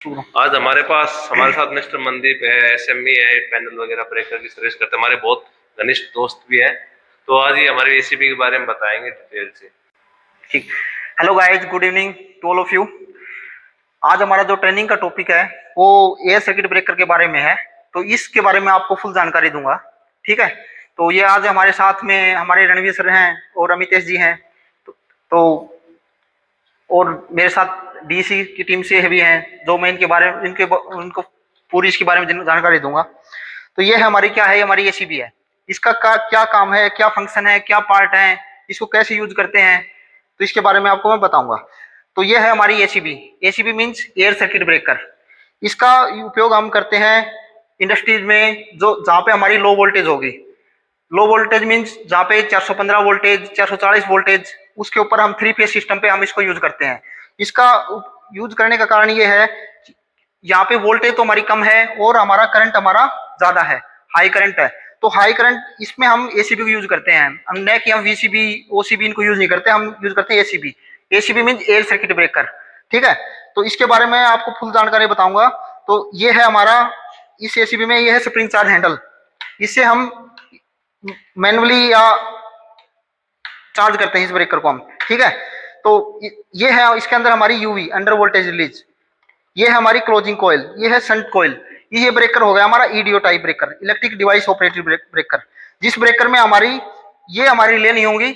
आज हमारे पास हमारे साथ मिस्टर मनदीप है, एसएमई है, पैनल वगैरह ब्रेकर की सर्विस करते हैं, हमारे बहुत घनिष्ठ दोस्त भी हैं। तो आज ये हमारे एसीबी के बारे में बताएंगे डिटेल से। ठीक। Hello guys, good evening to all of you. आज हमारा जो ट्रेनिंग का टॉपिक है वो एयर सर्किट ब्रेकर के बारे में है। तो इसके बारे में आपको फुल जानकारी दूंगा। ठीक है। तो ये आज हमारे साथ में हमारे रणवीर सर हैं और अमितेश जी हैं। तो और मेरे साथ डीसी की टीम से भी हैं जो मैं इनके बारे में उनको पूरी इसके बारे में जानकारी दूंगा। तो ये है हमारी क्या है, हमारी एसीबी है। इसका क्या काम है, क्या फंक्शन है, क्या पार्ट है, इसको कैसे यूज करते हैं, तो इसके बारे में आपको मैं बताऊंगा। तो ये है हमारी ACB. ACB means air circuit breaker. इसका उपयोग हम करते हैं इंडस्ट्रीज में जो जहाँ पे हमारी लो वोल्टेज होगी। लो वोल्टेज मींस जहाँ पे 415 वोल्टेज, 440 वोल्टेज, उसके ऊपर हम 3 फेज सिस्टम पे हम इसको यूज करते हैं। इसका यूज करने का कारण ये है, यहाँ पे वोल्टेज तो हमारी कम है और हमारा करंट हमारा ज्यादा है, हाई करंट है। तो हाई करंट इसमें हम एसीबी को यूज करते हैं। हम न कि हम वीसीबी ओसीबी इनको यूज नहीं करते, हम यूज करते हैं ACB. ACB mean air circuit breaker. ठीक है। तो इसके बारे में आपको फुल जानकारी बताऊंगा। तो ये है हमारा, इस एसीबी में ये है स्प्रिंग चार्ज हैंडल। इससे हम मैनुअली या चार्ज करते हैं इस ब्रेकर को हम। ठीक है। तो ये है, इसके अंदर हमारी यूवी अंडर वोल्टेज रिलीज। ये है हमारी क्लोजिंग कॉइल, ये है शंट कॉइल। ये ब्रेकर हो गया हमारा EDO type breaker, electric device operated breaker. जिस ब्रेकर में हमारी रिले नहीं होंगी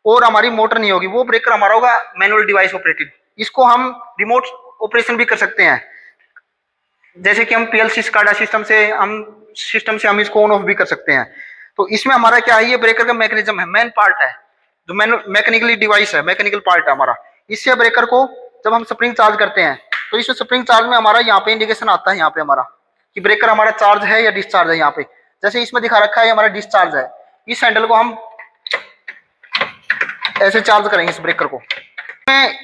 और हमारी मोटर नहीं होगी, वो ब्रेकर हमारा होगा मैनुअल डिवाइस ऑपरेटेड। इसको हम रिमोट ऑपरेशन भी कर सकते हैं, जैसे कि हम पीएलसी स्काडा सिस्टम से हम इसको ऑन ऑफ भी कर सकते हैं। तो इसमें हमारा क्या है, ये ब्रेकर का मैकेनिज्म है, मेन पार्ट है जो मैकेनिकली डिवाइस है, मैकेनिकल पार्ट है हमारा। इससे ब्रेकर को जब हम स्प्रिंग चार्ज करते हैं तो इसमें स्प्रिंग चार्ज में हमारा यहाँ पे इंडिकेशन आता है, यहाँ पे हमारा कि ब्रेकर हमारा चार्ज है या डिस्चार्ज है। यहाँ पे जैसे इसमें दिखा रखा है हमारा डिस्चार्ज है। इस हैंडल को हम ऐसे चार्ज करेंगे इस ब्रेकर को।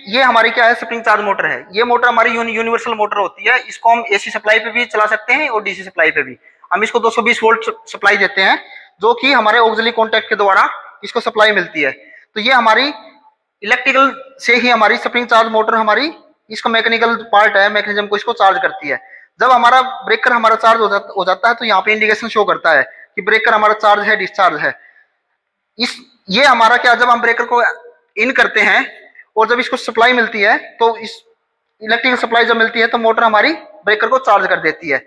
ये हमारी क्या है, स्प्रिंग चार्ज मोटर है। ये मोटर हमारी यूनिवर्सल मोटर होती है। इसको हम एसी सप्लाई पे भी चला सकते हैं और डीसी सप्लाई पे भी। हम इसको 220 वोल्ट सप्लाई देते हैं, जो कि हमारे ऑक्सिलरी कॉन्टैक्ट के द्वारा इसको सप्लाई मिलती है। तो ये हमारी इलेक्ट्रिकल से ही हमारी स्प्रिंग चार्ज मोटर हमारी इसका मैकेनिकल पार्ट है, मैकेनिज्म को इसको चार्ज करती है। जब हमारा ब्रेकर हमारा चार्ज हो जाता है तो यहाँ पे इंडिकेशन शो करता है कि ब्रेकर हमारा चार्ज है, डिस्चार्ज है। ये हमारा क्या, जब हम ब्रेकर को इन करते हैं और जब इसको सप्लाई मिलती है तो इस इलेक्ट्रिकल सप्लाई जब मिलती है तो मोटर हमारी ब्रेकर को चार्ज कर देती है।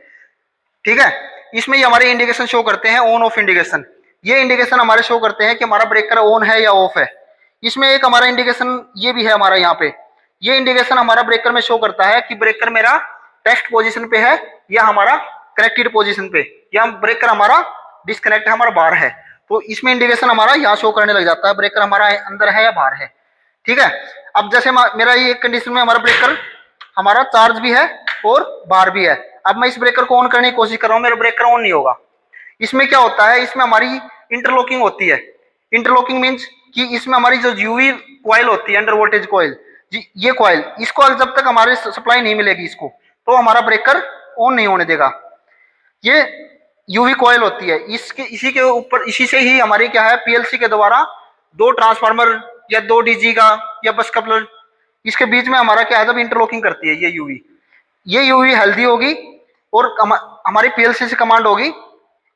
ठीक है। इसमें ये हमारे इंडिकेशन शो करते हैं, ऑन ऑफ इंडिकेशन। ये इंडिकेशन हमारे शो करते हैं कि हमारा ब्रेकर ऑन है या ऑफ है। इसमें एक हमारा इंडिकेशन ये भी है हमारा यहाँ पे। ये इंडिकेशन हमारा ब्रेकर में शो करता है कि ब्रेकर मेरा टेस्ट पोजीशन पे है या हमारा कनेक्टेड पोजीशन पे, या ब्रेकर हमारा डिस्कनेक्ट है, हमारा बाहर है। तो इसमें इंडिकेशन हमारा यहाँ शो करने लग जाता है ब्रेकर हमारा अंदर है या बाहर है। ठीक है। अब जैसे मेरा ये एक कंडीशन में हमारा ब्रेकर हमारा चार्ज भी है और बाहर भी है। अब मैं इस ब्रेकर को ऑन करने की कोशिश कर रहा हूँ, मेरा ब्रेकर ऑन नहीं होगा। इसमें क्या होता है, इसमें हमारी इंटरलॉकिंग होती है। इंटरलॉकिंग मीन्स कि इसमें हमारी जो यूवी कॉइल होती है, अंडर वोल्टेज कॉइल, ये कॉइल, इसको जब तक हमारे सप्लाई नहीं मिलेगी इसको, तो हमारा ब्रेकर ऑन नहीं होने देगा। ये यूवी कॉइल होती है, इसी के ऊपर, इसी से ही हमारी क्या है, पीएलसी के द्वारा 2 ट्रांसफार्मर या 2 डीजी का या बस कपलर, इसके बीच में हमारा क्या है, जब इंटरलॉकिंग करती है ये यूवी हेल्दी होगी और हमारी पीएलसी से कमांड होगी,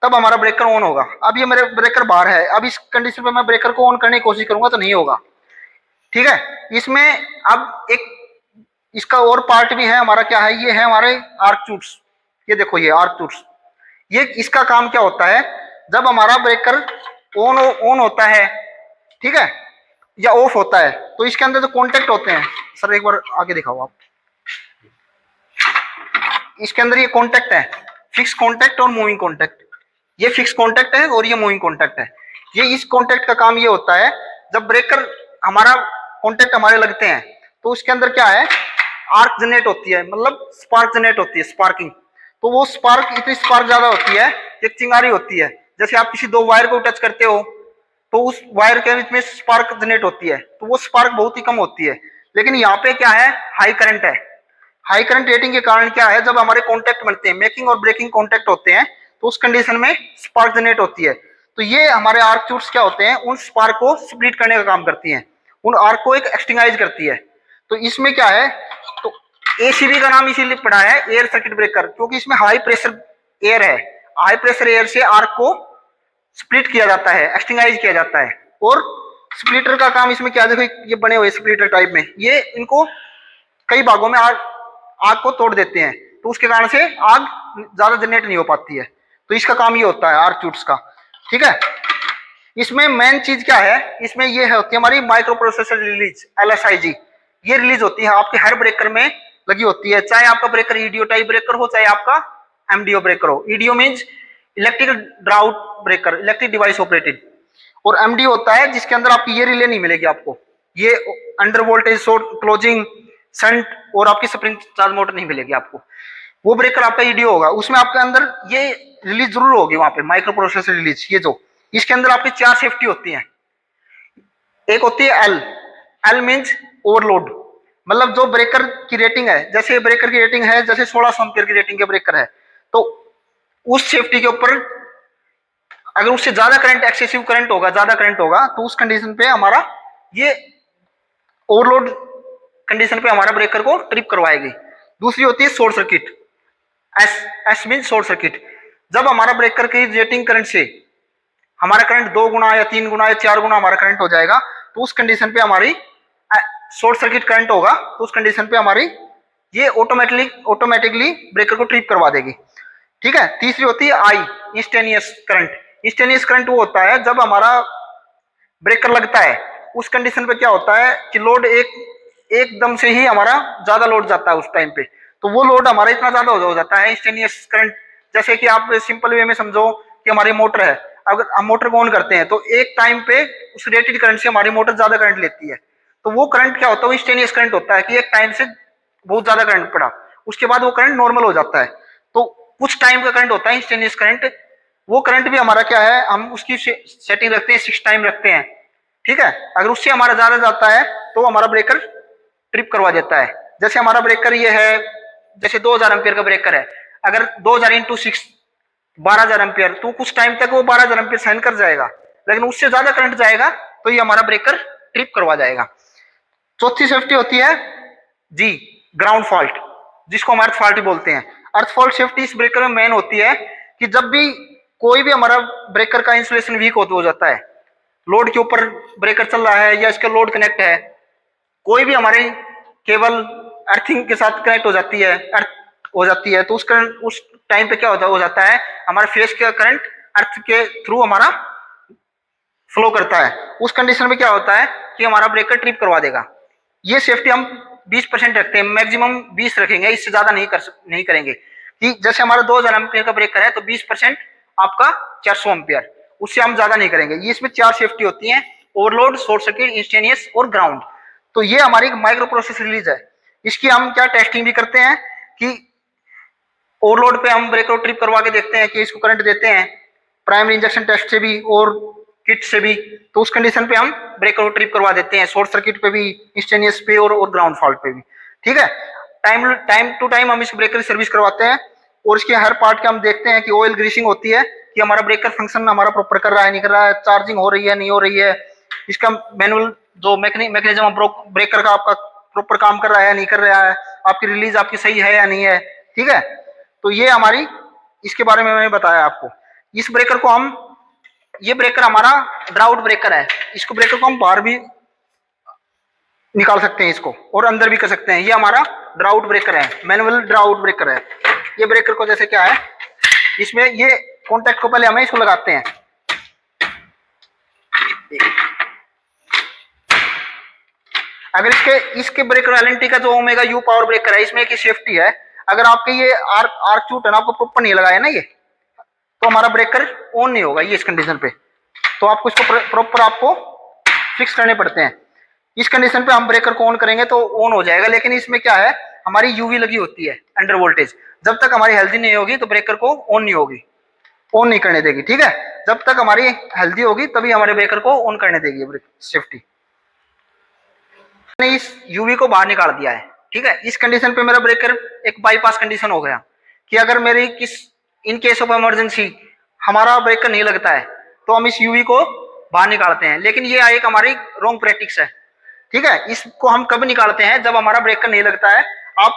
तब हमारा ब्रेकर ऑन होगा। अब ये मेरे ब्रेकर बाहर है, अब इस कंडीशन पे मैं ब्रेकर को ऑन करने की कोशिश करूंगा तो नहीं होगा। ठीक है। इसमें अब एक इसका और पार्ट भी है हमारा, क्या है, ये है हमारे आर्क चूट्स। ये देखो, ये आर्क चूट्स, ये इसका काम क्या होता है, जब हमारा ब्रेकर ऑन होता है, ठीक है, या ऑफ होता है, तो इसके अंदर जो कॉन्टेक्ट होते हैं, सर एक बार आगे दिखाओ आप, इसके अंदर ये कॉन्टेक्ट है, फिक्स कॉन्टेक्ट और मूविंग कॉन्टेक्ट। ये फिक्स कॉन्टेक्ट है और ये मूविंग कॉन्टेक्ट है। ये इस कॉन्टेक्ट का काम ये होता है, जब ब्रेकर हमारा कॉन्टेक्ट हमारे लगते हैं तो उसके अंदर क्या है, आर्क जनरेट होती है, मतलब स्पार्क जनरेट होती है, स्पार्किंग। तो वो स्पार्क, इतनी स्पार्क ज्यादा होती है, एक चिंगारी होती है। जैसे आप किसी 2 वायर को टच करते हो तो उस वायर के बीच में स्पार्क जनरेट होती है, तो वो स्पार्क बहुत ही कम होती है। लेकिन यहाँ पे क्या है, हाई करंट है। हाई करंट रेटिंग के कारण क्या है, जब हमारे कॉन्टेक्ट बनते हैं, मेकिंग और ब्रेकिंग कॉन्टेक्ट होते हैं, तो उस कंडीशन में स्पार्क जनरेट होती है। तो ये हमारे आर्क चूट्स क्या होते हैं, उन स्पार्क को स्प्लिट करने का काम करती हैं, उन आर्क को एक एक्सटिंगाइज करती है। तो इसमें क्या है, तो एसीबी का नाम इसीलिए पड़ा है एयर सर्किट ब्रेकर, क्योंकि इसमें हाई प्रेशर एयर है। हाई प्रेशर एयर से आर्क को स्प्लिट किया जाता है, एक्सटिंगाइज किया जाता है। और स्प्लिटर का काम इसमें क्या, देखो ये बने हुए स्प्लिटर टाइप में, ये इनको कई भागों में आग को तोड़ देते हैं, तो उसके कारण से आग ज्यादा जनरेट नहीं हो पाती है। तो इसका काम ये होता है आर्क ट्यूब्स का। ठीक है, इसमें मेन चीज क्या है, इसमें ये है होती है हमारी माइक्रो प्रोसेसर रिलीज, LSIG। ये रिलीज होती है आपके हर ब्रेकर में लगी होती है, चाहे आपका ब्रेकर ईडीओ टाइप ब्रेकर हो, चाहे आपका MDO ब्रेकर हो। EDO means electric drought breaker, electric device operated. और MDO होता है जिसके अंदर आपकी ये रिले नहीं मिलेगी आपको, ये under voltage short closing shunt और आपकी स्प्रिंग चार्ज मोटर नहीं मिलेगी आपको। वो ब्रेकर आपका ईडीओ होगा, उसमें आपके अंदर ये रिलीज जरूर होगी वहां पे, माइक्रो प्रोसेसर रिलीज। ये जो इसके अंदर आपकी 4 सेफ्टी होती हैं। एक होती है एल मीन्स ओवरलोड, मतलब जो ब्रेकर की रेटिंग है, जैसे ब्रेकर की रेटिंग है जैसे 1600 एम्पीयर की रेटिंग के ब्रेकर है, तो उस सेफ्टी के ऊपर अगर उससे ज्यादा करंट, एक्सेसिव करंट होगा, ज्यादा करंट होगा, तो उस कंडीशन पे हमारा ये ओवरलोड कंडीशन पे हमारा ब्रेकर को ट्रिप करवाएगी। दूसरी होती है short circuit, S mean short circuit. जब हमारा ब्रेकर की रेटिंग करंट से हमारा करंट 2 गुना या 3 गुना या 4 गुना हमारा करंट हो जाएगा, तो उस कंडीशन पे हमारी शॉर्ट सर्किट करंट होगा, तो उस कंडीशन पे हमारी ये ऑटोमेटिकली ब्रेकर को ट्रिप करवा देगी। ठीक है, तीसरी होती है आई, इंस्टेनियस करंट। इंस्टेनियस करंट वो होता है जब हमारा ब्रेकर लगता है, उस कंडीशन पे क्या होता है कि लोड एकदम से ही हमारा ज्यादा लोड जाता है उस टाइम पे, तो वो लोड हमारा इतना ज्यादा हो जाता है इंस्टेनियस करंट। जैसे कि आप सिंपल वे में समझो कि हमारी मोटर है, अगर हम मोटर को ऑन करते हैं तो एक टाइम पे उस रेटेड करंट से हमारी मोटर ज्यादा करंट लेती है, तो वो करंट क्या होता है, इंस्टेनियस करंट होता है कि एक टाइम से बहुत ज्यादा करंट पड़ा, उसके बाद वो करंट नॉर्मल हो जाता है। तो कुछ टाइम का करंट होता है इंस्टेनियस करंट, वो करंट भी हमारा क्या है, हम उसकी सेटिंग रखते हैं 6 टाइम रखते हैं। ठीक है, अगर उससे हमारा ज्यादा जाता है तो हमारा ब्रेकर ट्रिप करवा देता है। जैसे हमारा ब्रेकर ये है, जैसे 2000 एम्पियर का ब्रेकर है, अगर 2000 इंटू 6 12,000 एम्पियर, तो कुछ टाइम तक वो 12,000 एम्पियर सहन कर जाएगा, लेकिन उससे ज्यादा करंट जाएगा तो ये हमारा ब्रेकर ट्रिप करवा जाएगा। चौथी सेफ्टी होती है जी, ग्राउंड फॉल्ट, जिसको हम अर्थ फॉल्ट बोलते हैं। अर्थ फॉल्ट सेफ्टी इस ब्रेकर में मेन होती है कि जब भी कोई भी हमारा ब्रेकर का इंसुलेशन वीक हो जाता है, लोड के ऊपर ब्रेकर चल रहा है या इसका लोड कनेक्ट है, कोई भी हमारे केबल अर्थिंग के साथ कनेक्ट हो जाती है, अर्थ हो जाती है, तो उस टाइम पे क्या हो जाता है, हमारे फेस का करंट अर्थ के थ्रू हमारा फ्लो करता है। उस कंडीशन में क्या होता है कि हमारा ब्रेकर ट्रिप करवा देगा। ये सेफ्टी हम 20% रखते हैं, मैक्सिमम 20 रखेंगे, इससे ज्यादा नहीं करेंगे। कि जैसे हमारा 2000 एम्पियर का ब्रेकर है तो 20% आपका 400 एम्पियर, उससे हम ज्यादा नहीं करेंगे। ये इसमें 4 सेफ्टी होती हैं, ओवरलोड, शॉर्ट सर्किट, इंस्टेनियस और ग्राउंड। तो ये हमारी माइक्रो प्रोसेस रिलीज है। इसकी हम क्या टेस्टिंग भी करते हैं कि ओवरलोड पे हम ब्रेकर ट्रिप करवा के देखते हैं कि इसको करंट देते हैं, प्राइमरी इंजेक्शन टेस्ट से भी और किट से भी, तो उस कंडीशन पे हम ब्रेकर को ट्रिप करवा देते हैं, शॉर्ट सर्किट पे भी, इंस्टेनियस पे और ग्राउंड फॉल्ट पे भी। ठीक है, टाइम टू टाइम हम इस ब्रेकर की सर्विस करवाते हैं और इसके हर पार्ट के हम देखते हैं कि ऑयल ग्रीसिंग होती है कि हमारा ब्रेकर फंक्शन हमारा प्रॉपर कर रहा है नहीं कर रहा है, चार्जिंग हो रही है नहीं हो रही है, इसका मैनुअल जो मैकेनिज्म ब्रेकर का आपका प्रॉपर काम कर रहा है नहीं कर रहा है, आपकी रिलीज आपकी सही है या नहीं है। ठीक है, तो ये हमारी इसके बारे में मैंने बताया आपको। इस ब्रेकर को हम, ये ब्रेकर हमारा ड्राउट ब्रेकर है, इसको ब्रेकर को हम बाहर भी निकाल सकते हैं इसको और अंदर भी कर सकते हैं। ये हमारा ड्राउट ब्रेकर है, मैनुअल ड्राउट ब्रेकर है। ये ब्रेकर को जैसे क्या है, इसमें ये कॉन्टैक्ट को पहले हमें इसको लगाते हैं, अगर इसके ब्रेकर एलएनटी का जो ओमेगा यू पावर ब्रेकर है, इसमें एक सेफ्टी है, अगर आपके ये आर्क चूट है ना, आपको प्रॉपर नहीं लगाया ना ये, तो हमारा ब्रेकर ऑन नहीं होगा ये इस कंडीशन पे, तो आपको इसको प्रॉपर आपको फिक्स करने पड़ते हैं। इस कंडीशन पे हम ब्रेकर को ऑन करेंगे तो ऑन हो जाएगा, लेकिन इसमें क्या है, हमारी यूवी लगी होती है अंडर वोल्टेज, जब तक हमारी हेल्दी नहीं होगी तो ब्रेकर को ऑन नहीं होगी, ऑन नहीं करने देगी। ठीक है, जब तक हमारी हेल्दी होगी तभी हमारे ब्रेकर को ऑन करने देगी सेफ्टी। मैंने इस यूवी को बाहर निकाल दिया है। ठीक है, इस कंडीशन पे मेरा ब्रेकर एक बाईपास कंडीशन हो गया कि अगर मेरी इन केस ऑफ इमरजेंसी हमारा ब्रेकर नहीं लगता है तो हम इस यूवी को बाहर निकालते हैं, लेकिन ये एक हमारी रॉन्ग प्रैक्टिस है। ठीक है, इसको हम कब निकालते हैं, जब हमारा ब्रेकर नहीं लगता है। आप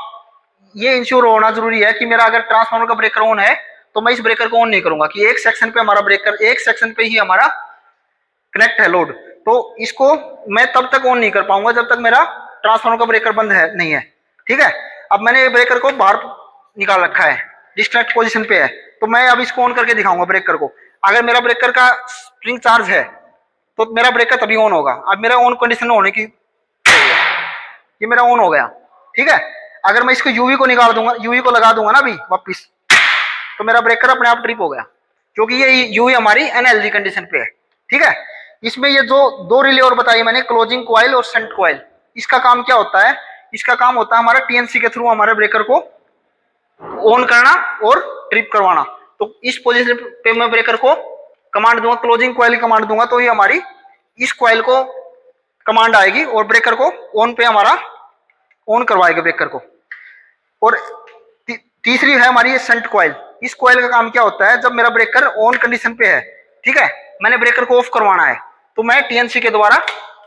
ये इंश्योर होना जरूरी है कि मेरा अगर ट्रांसफार्मर का ब्रेकर ऑन है तो मैं इस ब्रेकर को ऑन नहीं करूंगा कि एक सेक्शन पे हमारा ब्रेकर, एक सेक्शन पे ही हमारा कनेक्ट है लोड, तो इसको मैं तब तक ऑन नहीं कर पाऊंगा जब तक मेरा ट्रांसफार्मर का ब्रेकर बंद है नहीं है। ठीक है, अब मैंने ये ब्रेकर को बाहर निकाल रखा है, डिस्कनेक्ट पोजीशन पे है, तो मैं अब इसको ऑन करके दिखाऊंगा ब्रेकर को। अगर मेरा ब्रेकर का स्प्रिंग चार्ज है तो मेरा ब्रेकर तभी ऑन होगा। अब मेरा ऑन कंडीशन होने की, ये मेरा ऑन हो गया। ठीक है, अगर मैं इसको यूवी को निकाल दूंगा, यूवी को लगा दूंगा ना अभी वापिस, तो मेरा ब्रेकर अपने आप ट्रिप हो गया, क्योंकि ये यूवी हमारी एनएलजी कंडीशन पे है। ठीक है, इसमें ये जो दो रिले और बताई मैंने, क्लोजिंग कॉइल और शंट कॉइल, इसका काम क्या होता है? इसका काम होता है हमारा टीएनसी के थ्रू हमारे ब्रेकर को ऑन करना और ट्रिप करवाना। तो इस पोजीशन पे मैं ब्रेकर को कमांड दूंगा, क्लोजिंग कॉइल कमांड दूंगा, तो ये हमारी इस कॉइल को कमांड आएगी और ब्रेकर को ऑन पे हमारा ऑन करवाएगा ब्रेकर को। और तीसरी है हमारी ये शंट कॉइल। इस कॉइल का काम क्या होता है? जब मेरा ब्रेकर ऑन कंडीशन पे है, ठीक है, मैंने ब्रेकर को ऑफ करवाना है, तो मैं टीएनसी के द्वारा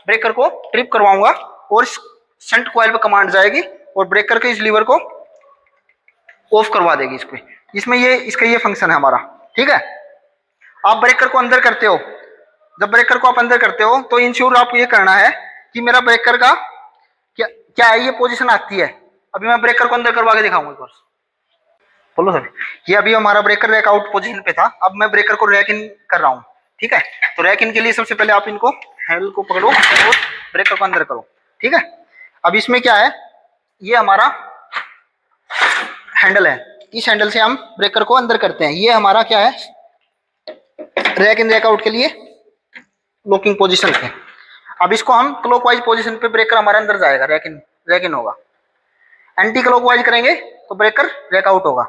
ब्रेकर को ट्रिप करवाऊंगा और इस शंट कॉइल पे कमांड जाएगी और ब्रेकर के इस लीवर को ऑफ करवा देगी इसको। इसमें ये इसका ये फंक्शन है हमारा। ठीक है, आप ब्रेकर को अंदर करते हो, जब ब्रेकर को आप अंदर करते हो तो इंश्योर आपको ये करना है कि मेरा ब्रेकर का क्या है, ये पोजीशन आती है। अभी मैं ब्रेकर को अंदर करवा के दिखाऊंगा एक बार। बोलो सर, ये अभी हमारा ब्रेकर रैक आउट पोजीशन पे था, अब मैं ब्रेकर को रैक इन कर रहा हूँ। ठीक है, तो रैक इन के लिए सबसे पहले आप इनको हैंडल को पकड़ो और ब्रेकर को अंदर करो। ठीक है, अब इसमें क्या है, ये हमारा हैंडल है, इस हैंडल से हम ब्रेकर को अंदर करते हैं। ये हमारा क्या है, रैक इन रैक आउट के लिए लॉकिंग पोजीशन पे। अब इसको हम क्लॉकवाइज पोजीशन पे ब्रेकर हमारे अंदर जाएगा, रैक इन होगा। एंटी क्लॉकवाइज करेंगे तो ब्रेकर रैक आउट होगा।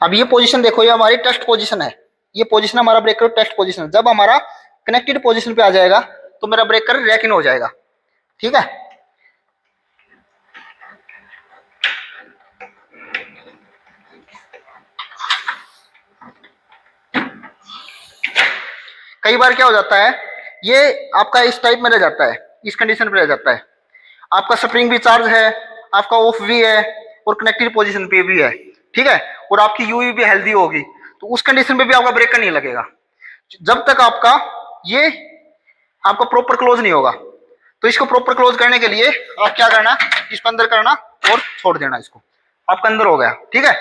अब ये पोजीशन देखो, ये हमारी टेस्ट पोजीशन है, ये पोजीशन हमारा ब्रेकर टेस्ट पोजीशन है। जब हमारा कनेक्टेड पोजीशन पे आ जाएगा तो मेरा ब्रेकर रैक इन हो जाएगा। ठीक है, कई बार क्या हो जाता है, ये आपका इस टाइप में रह जाता है, इस कंडीशन पे रह जाता है, आपका स्प्रिंग भी चार्ज है, आपका ऑफ भी है और कनेक्टेड पोजीशन पे भी है। ठीक है, और आपकी यूवी भी हेल्दी होगी, तो उस कंडीशन पे भी आपका ब्रेकर नहीं लगेगा जब तक आपका ये आपका प्रॉपर क्लोज नहीं होगा। तो इसको प्रॉपर क्लोज करने के लिए आप क्या करना, इसको अंदर करना और छोड़ देना, इसको आपका अंदर हो गया। ठीक है,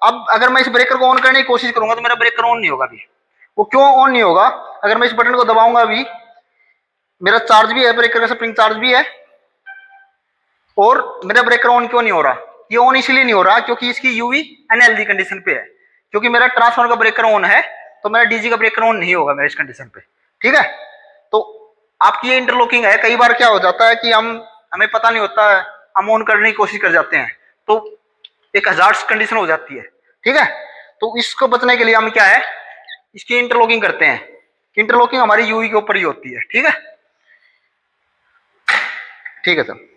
अब अगर मैं इस ब्रेकर को ऑन करने की कोशिश करूंगा तो मेरा ब्रेकर ऑन नहीं होगा अभी। वो क्यों ऑन नहीं होगा? अगर मैं इस बटन को दबाऊंगा अभी, मेरा चार्ज भी है, ब्रेकर का स्प्रिंग चार्ज भी है, और मेरा ब्रेकर ऑन क्यों नहीं हो रहा? ये ऑन इसलिए नहीं हो रहा क्योंकि इसकी यूवी अनहेल्दी कंडीशन पे है। क्योंकि मेरा ट्रांसफार्मर का ब्रेकर ऑन है तो मेरा डीजी का ब्रेकर ऑन नहीं होगा मेरे इस कंडीशन पे। ठीक है, तो आपकी ये इंटरलॉकिंग है। कई बार क्या हो जाता है कि हमें पता नहीं होता है, हम ऑन करने की कोशिश कर जाते हैं तो एक हजार्ड कंडीशन हो जाती है। ठीक है, तो इसको बचने के लिए हम क्या है, इसकी इंटरलॉकिंग करते हैं। इंटरलॉकिंग हमारी यूवी के ऊपर ही होती है। ठीक है, ठीक है सर।